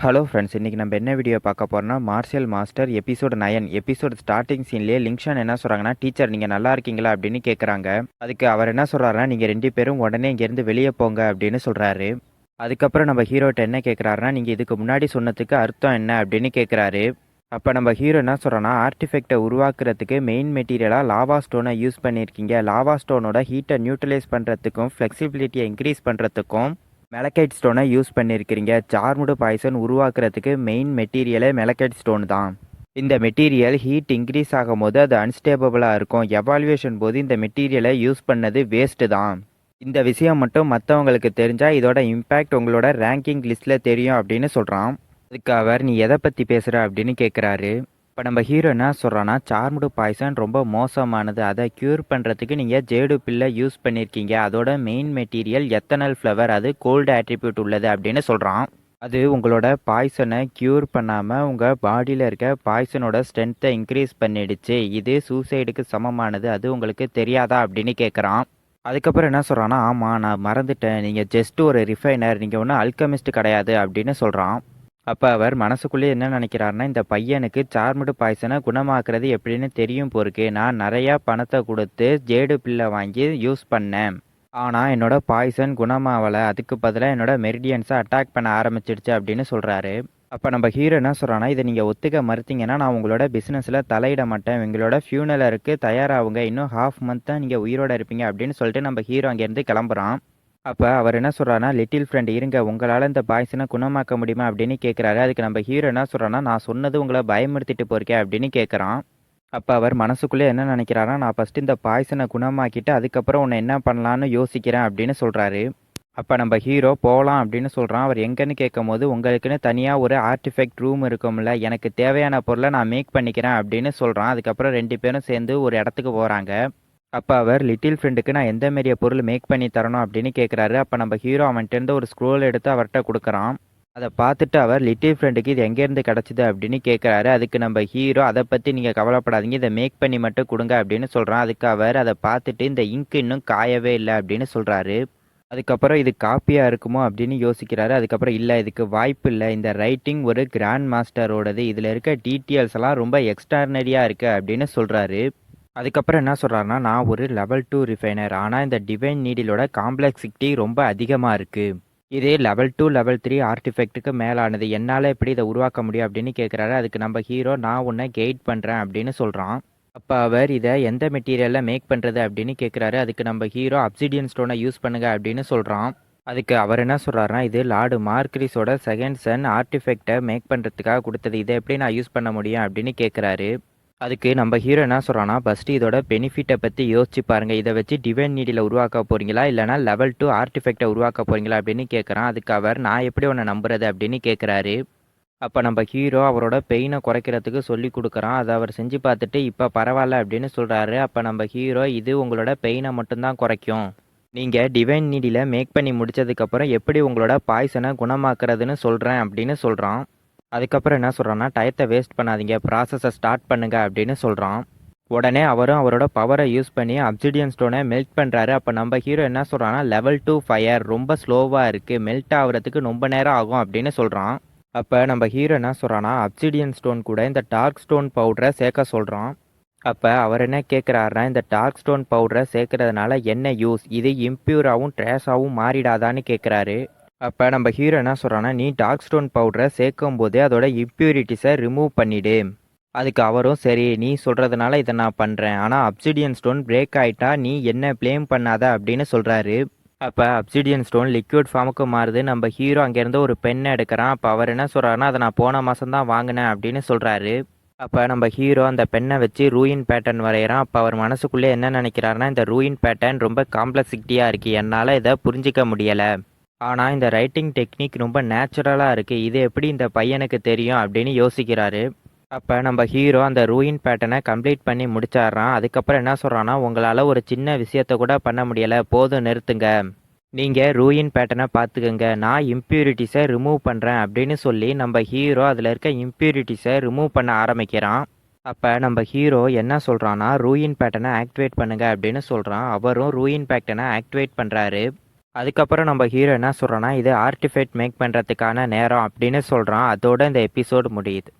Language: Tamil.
ஹலோ ஃப்ரெண்ட்ஸ், இன்றைக்கி நம்ம என்ன வீடியோ பார்க்க போகிறோம்னா martial master episode 9 episode starting சீன்லேயே லிங்ஷான் என்ன சொல்கிறாங்கன்னா, டீச்சர் நீங்கள் நல்லா இருக்கீங்களா அப்படின்னு கேட்குறாங்க. அதுக்கு அவர் என்ன சொல்கிறாருன்னா, நீங்கள் 2 பேரும் உடனே இங்கேருந்து வெளியே போங்க அப்படின்னு சொல்கிறாரு. அதுக்கப்புறம் நம்ம ஹீரோட்ட என்ன கேட்குறாருன்னா, நீங்கள் இதுக்கு முன்னாடி சொன்னதுக்கு அர்த்தம் என்ன அப்படின்னு கேட்குறாரு. அப்போ நம்ம ஹீரோ என்ன சொல்கிறோன்னா, ஆர்டிஃபெக்டை உருவாக்குறதுக்கு மெயின் மெட்டீரியலாக லாவா ஸ்டோனை யூஸ் பண்ணியிருக்கீங்க. லாவா ஸ்டோனோட ஹீட்டை நியூட்ரலைஸ் பண்ணுறதுக்கும் ஃப்ளெக்சிபிலிட்டியை இன்க்ரீஸ் பண்ணுறதுக்கும் மெலக்கைட் ஸ்டோனை யூஸ் பண்ணியிருக்கிறீங்க. சார்முடு பாய்சன் உருவாக்குறதுக்கு மெயின் மெட்டீரியலே மெலக்கைட் ஸ்டோன் தான். இந்த மெட்டீரியல் ஹீட் இன்க்ரீஸ் ஆகும்போது அது அன்ஸ்டேபிளாக இருக்கும். எவால்யூவேஷன் போது இந்த மெட்டீரியலை யூஸ் பண்ணது வேஸ்ட்டு தான். இந்த விஷயம் மட்டும் மற்றவங்களுக்கு தெரிஞ்சால் இதோட இம்பேக்ட் உங்களோட ரேங்கிங் லிஸ்ட்டில் தெரியும் அப்படின்னு சொல்கிறான். அதுக்கு அவர் நீ எதை பற்றி பேசுகிற அப்படின்னு கேட்குறாரு. இப்போ நம்ம ஹீரோ என்ன சொல்கிறான்னா, சார்முடு பாய்சன் ரொம்ப மோசமானது. அதை க்யூர் பண்ணுறதுக்கு நீங்கள் ஜேடு பில்லை யூஸ் பண்ணியிருக்கீங்க. அதோட மெயின் மெட்டீரியல் எத்தனல் ஃப்ளவர், அது கோல்டு ஆட்ரிபியூட் உள்ளது அப்படின்னு சொல்கிறான். அது உங்களோட பாய்சனை க்யூர் பண்ணாமல் உங்கள் பாடியில் இருக்க பாய்சனோட ஸ்ட்ரென்த்தை இன்க்ரீஸ் பண்ணிடுச்சு. இது சூசைடுக்கு சமமானது. அது உங்களுக்கு தெரியாதா அப்படின்னு கேட்குறான். அதுக்கப்புறம் என்ன சொல்கிறான்னா, ஆமாம் நான் மறந்துட்டேன், நீங்கள் ஜஸ்ட் ஒரு ரிஃபைனர், நீங்கள் ஒன்றும் அல்கமிஸ்ட் கிடையாது அப்படின்னு சொல்கிறான். அப்போ அவர் மனசுக்குள்ளேயே என்ன நினைக்கிறாருன்னா, இந்த பையனுக்கு சார்முடு பாய்சனை குணமாக்குறது எப்படின்னு தெரியும் போருக்கு. நான் நிறையா பணத்தை கொடுத்து ஜேடு பில்லை வாங்கி யூஸ் பண்ணேன். ஆனால் என்னோட பாய்சன் குணமாகலை. அதுக்கு பதிலாக என்னோட மெரிடியன்ஸை அட்டாக் பண்ண ஆரம்பிச்சிடுச்சு அப்படின்னு சொல்கிறாரு. அப்போ நம்ம ஹீரோ என்ன சொல்கிறான்னா, இதை நீங்கள் ஒத்துக்க மறுத்தீங்கன்னா நான் உங்களோட பிஸ்னஸில் தலையிட மாட்டேன். எங்களோட ஃபியூனலருக்கு தயாராகுங்க. இன்னும் ஹாஃப் மந்த் தான் நீங்கள் உயிரோடு இருப்பீங்க அப்படின்னு சொல்லிட்டு நம்ம ஹீரோ அங்கேருந்து கிளம்புறான். அப்போ அவர் என்ன சொல்கிறாருன்னா, லிட்டில் ஃப்ரெண்ட் இருங்க, உங்களால் இந்த பாய்சனை குணமாக்க முடியுமா அப்படின்னு கேட்குறாரு. அதுக்கு நம்ம ஹீரோ என்ன சொல்கிறான்னா, நான் சொன்னது உங்களை பயமுறுத்திட்டு போயிருக்கேன் அப்படின்னு கேட்குறான். அப்போ அவர் மனசுக்குள்ளே என்ன நினைக்கிறாருன்னா, நான் ஃபஸ்ட்டு இந்த பாய்சனை குணமாக்கிட்டு அதுக்கப்புறம் உன்னை என்ன பண்ணலான்னு யோசிக்கிறேன் அப்படின்னு சொல்கிறாரு. அப்போ நம்ம ஹீரோ போகலாம் அப்படின்னு சொல்கிறான். அவர் எங்கன்னு கேட்கும் போது, உங்களுக்குன்னு தனியாக ஒரு ஆர்டிஃபெக்ட் ரூம் இருக்கும்ல, எனக்கு தேவையான பொருளை நான் மேக் பண்ணிக்கிறேன் அப்படின்னு சொல்கிறான். அதுக்கப்புறம் 2 பேரும் சேர்ந்து ஒரு இடத்துக்கு போகிறாங்க. அப்போ அவர் லிட்டில் ஃப்ரெண்டுக்கு நான் எந்த மாரியா பொருள் மேக் பண்ணி தரணும் அப்படின்னு கேட்குறாரு. அப்போ நம்ம ஹீரோ அவன்கிட்ட ஒரு ஸ்க்ரோல் எடுத்து அவர்கிட்ட கொடுக்குறான். அதை பார்த்துட்டு அவர் லிட்டில் ஃப்ரெண்டுக்கு இது எங்கேருந்து கிடச்சிது அப்படின்னு கேட்குறாரு. அதுக்கு நம்ம ஹீரோ அதை பற்றி நீங்கள் கவலைப்படாதீங்க, இதை மேக் பண்ணி மட்டும் கொடுங்க அப்படின்னு சொல்கிறான். அதுக்கு அவர் அதை பார்த்துட்டு இந்த இங்க் இன்னும் காயவே இல்லை அப்படின்னு சொல்கிறாரு. அதுக்கப்புறம் இது காப்பியாக இருக்குமோ அப்படின்னு யோசிக்கிறாரு. அதுக்கப்புறம் இல்லை, இதுக்கு வாய்ப்பு இல்லை, இந்த ரைட்டிங் ஒரு கிராண்ட் மாஸ்டரோடது, இதில் இருக்க டீட்டெயில்ஸ் எல்லாம் ரொம்ப எக்ஸ்ட்ரானரியாக இருக்குது அப்படின்னு சொல்கிறாரு. அதுக்கப்புறம் என்ன சொல்கிறாருன்னா, நான் ஒரு லெவல் 2 ரிஃபைனர், ஆனால் இந்த டிவைன் நீடிலோட காம்ப்ளெக்சிட்டி ரொம்ப அதிகமாக இருக்குது. இதே லெவல் 2 லெவல் 3 ஆர்டிஃபெக்ட்டுக்கு மேலானது, என்னால் எப்படி இதை உருவாக்க முடியும் அப்படின்னு கேட்குறாரு. அதுக்கு நம்ம ஹீரோ நான் உன்னை கைட் பண்ணுறேன் அப்படின்னு சொல்கிறான். அப்போ அவர் இதை எந்த மெட்டீரியலில் மேக் பண்ணுறது அப்படின்னு கேட்குறாரு. அதுக்கு நம்ம ஹீரோ அப்சிடியன் ஸ்டோனை யூஸ் பண்ணுங்க அப்படின்னு சொல்கிறான். அதுக்கு அவர் என்ன சொல்கிறாருன்னா, இது லார்டு மார்க்ரிஸோட செகண்ட் சன் ஆர்டிஃபெக்டை மேக் பண்ணுறதுக்காக கொடுத்தது, இதை எப்படி நான் யூஸ் பண்ண முடியும் அப்படின்னு கேட்குறாரு. அதுக்கு நம்ம ஹீரோ என்ன சொல்கிறான்னா, ஃபஸ்ட்டு இதோட பெனிஃபிட்டை பற்றி யோசிச்சு பாருங்கள். இதை வச்சு டிவைன் நீடில் உருவாக்க போகிறீங்களா, இல்லைனா லெவல் 2 ஆர்டிஃபெக்டை உருவாக்க போகிறீங்களா அப்படின்னு கேட்குறான். அதுக்கு அவர் நான் எப்படி உன்னை நம்புறது அப்படின்னு கேட்குறாரு. அப்போ நம்ம ஹீரோ அவரோட பெயினை குறைக்கிறதுக்கு சொல்லி கொடுக்குறான். அதை அவர் செஞ்சு பார்த்துட்டு இப்போ பரவாயில்ல அப்படின்னு சொல்கிறாரு. அப்போ நம்ம ஹீரோ இது உங்களோட பெயினை மட்டும்தான் குறைக்கும், நீங்கள் டிவைன் நீடியில் மேக் பண்ணி முடித்ததுக்கப்புறம் எப்படி உங்களோட பாய்சனை குணமாக்குறதுன்னு சொல்கிறேன் அப்படின்னு சொல்கிறான். அதுக்கப்புறம் என்ன சொல்கிறான்னா, டயத்தை வேஸ்ட் பண்ணாதீங்க, ப்ராசஸை ஸ்டார்ட் பண்ணுங்க அப்படின்னு சொல்கிறான். உடனே அவரும் அவரோட பவரை யூஸ் பண்ணி அப்சிடியன் ஸ்டோனை மெல்ட் பண்ணுறாரு. அப்போ நம்ம ஹீரோ என்ன சொல்கிறான்னா, லெவல் 2 ஃபயர் ரொம்ப ஸ்லோவாக இருக்குது, மெல்ட் ஆகிறதுக்கு ரொம்ப நேரம் ஆகும் அப்படின்னு சொல்கிறான். அப்போ நம்ம ஹீரோ என்ன சொல்கிறான்னா, அப்சிடியன் ஸ்டோன் கூட இந்த டார்க் ஸ்டோன் பவுடரை சேர்க்க சொல்கிறான். அப்போ அவர் என்ன கேட்குறாருன்னா, இந்த டார்க் ஸ்டோன் பவுடரை சேர்க்கறதுனால என்ன யூஸ், இது இம்ப்யூராகவும் ட்ரேஸாகவும் மாறிடாதான்னு கேட்குறாரு. அப்போ நம்ம ஹீரோ என்ன சொல்கிறான்னா, நீ டார்க் ஸ்டோன் பவுடரை சேர்க்கும் போதே அதோட இம்ப்யூரிட்டிஸை ரிமூவ் பண்ணிவிடு. அதுக்கு அவரும் சரி நீ சொல்கிறதுனால இதை நான் பண்ணுறேன், ஆனால் அப்சிடியன் ஸ்டோன் பிரேக் ஆகிட்டா நீ என்ன ப்ளேம் பண்ணாத அப்படின்னு சொல்கிறாரு. அப்போ அப்சிடியன் ஸ்டோன் லிக்விட் ஃபார்முக்கு மாறுது. நம்ம ஹீரோ அங்கேருந்து ஒரு பெண்ணை எடுக்கிறான். அப்போ அவர் என்ன சொல்கிறாருன்னா, அதை நான் போன மாதம் தான் வாங்கினேன் அப்படின்னு சொல்கிறாரு. அப்போ நம்ம ஹீரோ அந்த பெண்ணை வச்சு ரூயின் பேட்டர்ன் வரைகிறான். அப்போ அவர் மனசுக்குள்ளே என்ன நினைக்கிறாருன்னா, இந்த ரூயின் பேட்டர்ன் ரொம்ப காம்ப்ளெக்சிட்டியாக இருக்குது, என்னால் இதை புரிஞ்சிக்க முடியலை, ஆனால் இந்த ரைட்டிங் டெக்னிக் ரொம்ப நேச்சுரலாக இருக்குது, இது எப்படி இந்த பையனுக்கு தெரியும் அப்படின்னு யோசிக்கிறாரு. அப்போ நம்ம ஹீரோ அந்த ரூயின் பேட்டர்னை கம்ப்ளீட் பண்ணி முடிச்சிடுறான். அதுக்கப்புறம் என்ன சொல்கிறான்னா, உங்களால் ஒரு சின்ன விஷயத்தை கூட பண்ண முடியலை, போதும் நிறுத்துங்க, நீங்கள் ரூயின் பேட்டர்னை பார்த்துக்கோங்க, நான் இம்ப்யூரிட்டிஸை ரிமூவ் பண்ணுறேன் அப்படின்னு சொல்லி நம்ம ஹீரோ அதில் இருக்க இம்ப்யூரிட்டிஸை ரிமூவ் பண்ண ஆரம்பிக்கிறான். அப்போ நம்ம ஹீரோ என்ன சொல்கிறான்னா, ரூயின் பேட்டர்னை ஆக்டிவேட் பண்ணுங்க அப்படின்னு சொல்கிறான். அவரும் ரூயின் பேட்டர்னை ஆக்டிவேட் பண்ணுறாரு. அதுக்கப்புறம் நம்ம ஹீரோ என்ன சொல்கிறான்னா இது ஆர்டிஃபைட் மேக் பண்ணுறதுக்கான நேரம் அப்படின்னு சொல்கிறான். அதோட இந்த எபிசோடு முடியுது.